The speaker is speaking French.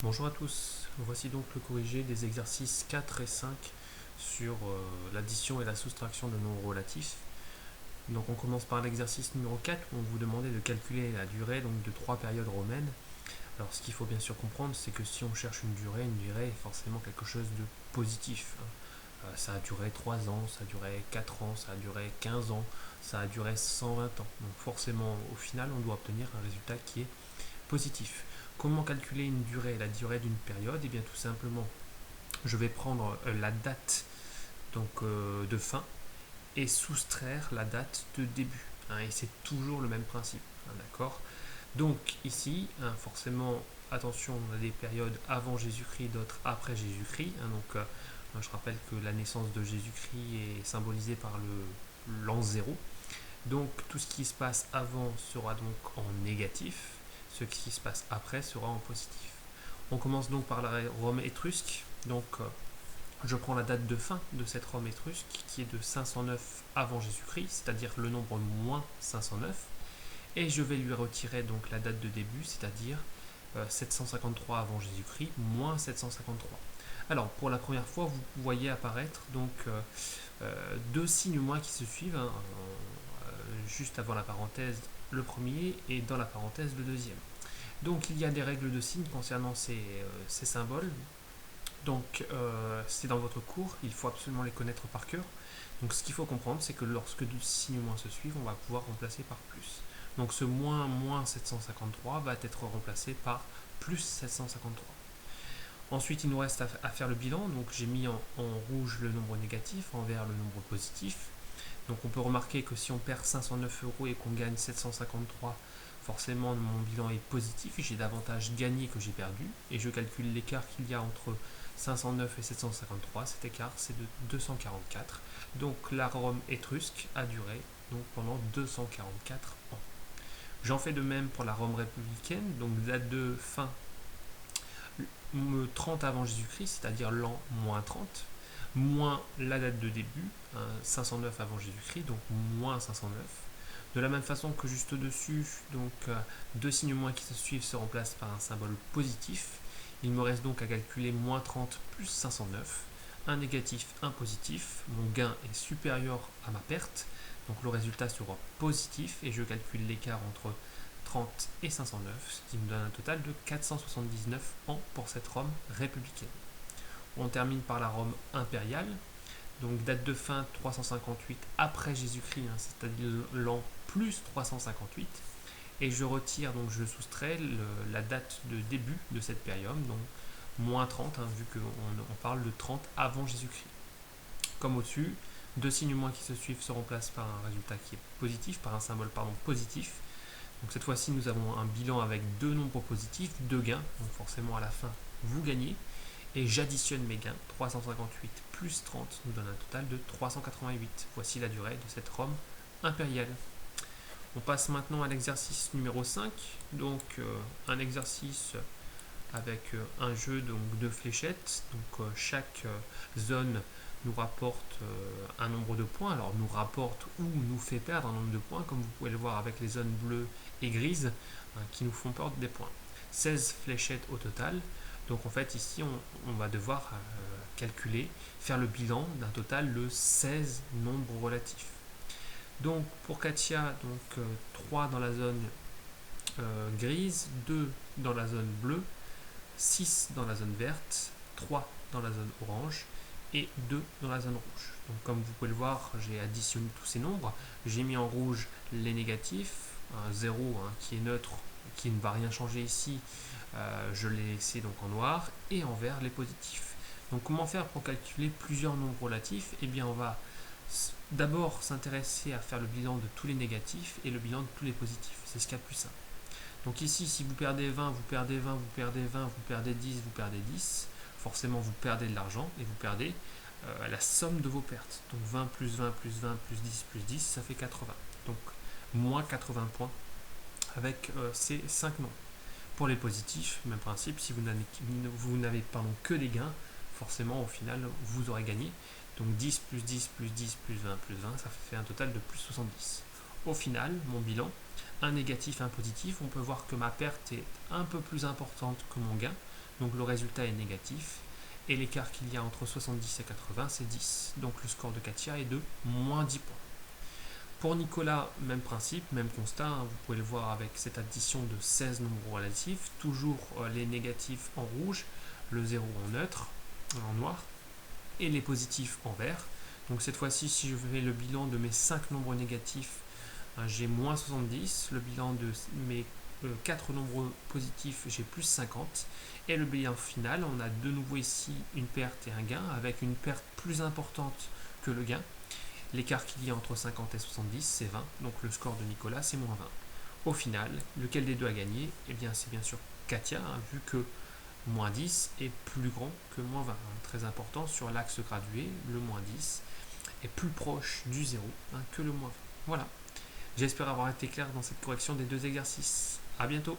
Bonjour à tous, voici donc le corrigé des exercices 4 et 5 sur l'addition et la soustraction de nombres relatifs. Donc on commence par l'exercice numéro 4 où on vous demandait de calculer la durée donc, de 3 périodes romaines. Alors ce qu'il faut bien sûr comprendre, c'est que si on cherche une durée est forcément quelque chose de positif. Ça a duré 3 ans, ça a duré 4 ans, ça a duré 15 ans, ça a duré 120 ans. Donc forcément au final on doit obtenir un résultat qui est positif. Comment calculer une durée, la durée d'une période? Eh bien tout simplement, je vais prendre la date de fin et soustraire la date de début. Et c'est toujours le même principe. D'accord. Donc ici, forcément, attention, on a des périodes avant Jésus-Christ, d'autres après Jésus-Christ. Je rappelle que la naissance de Jésus-Christ est symbolisée par l'an 0. Donc tout ce qui se passe avant sera donc en négatif, ce qui se passe après sera en positif. On commence donc par la Rome étrusque. Je prends la date de fin de cette Rome étrusque qui est de 509 avant Jésus-Christ, c'est-à-dire le nombre moins 509, et je vais lui retirer donc la date de début, c'est-à-dire 753 avant Jésus-Christ moins 753. Alors pour la première fois, vous voyez apparaître deux signes moins qui se suivent, juste avant la parenthèse le premier et dans la parenthèse le deuxième. Donc il y a des règles de signes concernant ces symboles. C'est dans votre cours, il faut absolument les connaître par cœur. Donc ce qu'il faut comprendre, c'est que lorsque deux signes moins se suivent, on va pouvoir remplacer par plus. Donc ce moins 753 va être remplacé par plus 753. Ensuite, il nous reste à faire le bilan. Donc j'ai mis en rouge le nombre négatif, en vert le nombre positif. Donc on peut remarquer que si on perd 509 euros et qu'on gagne 753, forcément mon bilan est positif, j'ai davantage gagné que j'ai perdu, et je calcule l'écart qu'il y a entre 509 et 753, cet écart c'est de 244. Donc la Rome étrusque a duré donc, pendant 244 ans. J'en fais de même pour la Rome républicaine, donc date de fin 30 avant Jésus-Christ, c'est-à-dire l'an moins 30, moins la date de début, 509 avant Jésus-Christ, donc moins 509. De la même façon que juste au-dessus, deux signes moins qui se suivent se remplacent par un symbole positif. Il me reste donc à calculer moins 30 plus 509, un négatif, un positif. Mon gain est supérieur à ma perte, donc le résultat sera positif et je calcule l'écart entre 30 et 509, ce qui me donne un total de 479 ans pour cette Rome républicaine. On termine par la Rome impériale, donc date de fin 358 après Jésus-Christ, c'est-à-dire l'an plus 358, et je retire, donc je soustrais la date de début de cette période, donc moins 30, vu qu'on parle de 30 avant Jésus-Christ. Comme au-dessus, deux signes moins qui se suivent se remplacent par un résultat qui est positif, par un symbole positif. Donc cette fois-ci, nous avons un bilan avec deux nombres positifs, deux gains, donc forcément à la fin, vous gagnez. Et j'additionne mes gains, 358 plus 30 nous donne un total de 388. Voici la durée de cette Rome impériale. On passe maintenant à l'exercice numéro 5, un exercice avec un jeu de fléchettes. Chaque zone nous rapporte un nombre de points, alors nous rapporte ou nous fait perdre un nombre de points, comme vous pouvez le voir avec les zones bleues et grises qui nous font perdre des points. 16 fléchettes au total. Donc en fait ici on va devoir calculer, faire le bilan d'un total de 16 nombres relatifs. Donc pour Katia, 3 dans la zone grise, 2 dans la zone bleue, 6 dans la zone verte, 3 dans la zone orange et 2 dans la zone rouge. Donc comme vous pouvez le voir, j'ai additionné tous ces nombres. J'ai mis en rouge les négatifs, un 0 qui est neutre, qui ne va rien changer ici, je l'ai laissé donc en noir, et en vert les positifs. Donc comment faire pour calculer plusieurs nombres relatifs? Eh bien on va d'abord s'intéresser à faire le bilan de tous les négatifs et le bilan de tous les positifs. C'est ce qu'il y a de plus simple. Donc ici, si vous perdez 20, vous perdez 20, vous perdez 20, vous perdez 10, vous perdez 10, forcément vous perdez de l'argent et vous perdez la somme de vos pertes. Donc 20 plus 20 plus 20 plus 10 plus 10, ça fait 80. Donc moins 80 points avec ces 5 nombres. Pour les positifs, même principe, si vous n'avez que des gains, forcément au final vous aurez gagné. Donc 10 plus 10 plus 10 plus 20 plus 20, ça fait un total de plus 70. Au final, mon bilan, un négatif, un positif, on peut voir que ma perte est un peu plus importante que mon gain. donc le résultat est négatif. Et l'écart qu'il y a entre 70 et 80, c'est 10. Donc le score de Katia est de moins 10 points. Pour Nicolas, même principe, même constat, hein, vous pouvez le voir avec cette addition de 16 nombres relatifs, toujours les négatifs en rouge, le 0 en neutre, en noir, et les positifs en vert. Donc cette fois-ci, si je fais le bilan de mes 5 nombres négatifs, hein, j'ai moins 70, le bilan de mes 4 nombres positifs, j'ai plus 50, et le bilan final, on a de nouveau ici une perte et un gain, avec une perte plus importante que le gain. L'écart qu'il y a entre 50 et 70, c'est 20, donc le score de Nicolas, c'est moins 20. Au final, lequel des deux a gagné? Eh bien, c'est bien sûr Katia, hein, vu que moins 10 est plus grand que moins 20. Hein, très important, sur l'axe gradué, le moins 10 est plus proche du 0 hein, que le moins 20. Voilà. J'espère avoir été clair dans cette correction des deux exercices. A bientôt.